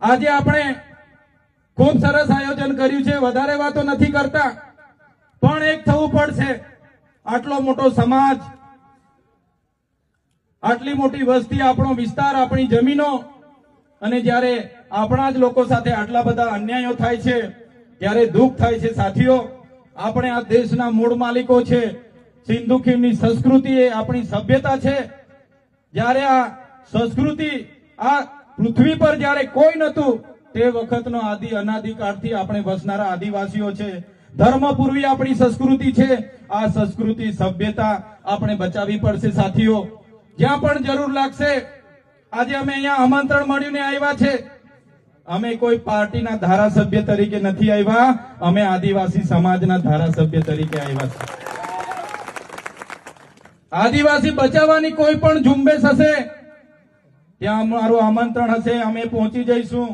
આજે આપણે ખૂબ સરસ આયોજન કર્યું છે, વધારે વાતો નથી કરતા, પણ એક થવું પડશે. આટલો મોટો સમાજ, આટલી મોટી વસ્તી, આપણો વિસ્તાર, આપણી જમીનો, અને જ્યારે આપણા જ લોકો સાથે આટલા બધા અન્યાયો થાય છે ત્યારે દુઃખ થાય છે. સાથીઓ, આપણે આ દેશના મૂળ માલિકો છે. સિંધુ ખીણની સંસ્કૃતિ એ આપણી સભ્યતા છે. જ્યારે આ સંસ્કૃતિ આ પૃથ્વી પર જ્યારે કોઈ નતું તે વખતનો આદિ અનાદિકાળથી આપણે વસનારા આદિવાસીઓ છે. ધર્મ પૂર્વી આપણી સંસ્કૃતિ છે. આ સંસ્કૃતિ સભ્યતા આપણે બચાવવી પડશે. સાથીઓ, જ્યાં પણ જરૂર લાગશે, આજે અમે અહીંયા આમંત્રણ મળ્યું ને આવ્યા છે. અમે કોઈ પાર્ટીના ધારાસભ્ય તરીકે નથી આવ્યા, અમે આદિવાસી સમાજના ધારાસભ્ય તરીકે આવ્યા છે. આદિવાસી બચાવવાની કોઈ પણ ઝુંબેશ હશે ત્યાં અમારું આમંત્રણ હશે, અમે પહોંચી જઈશું.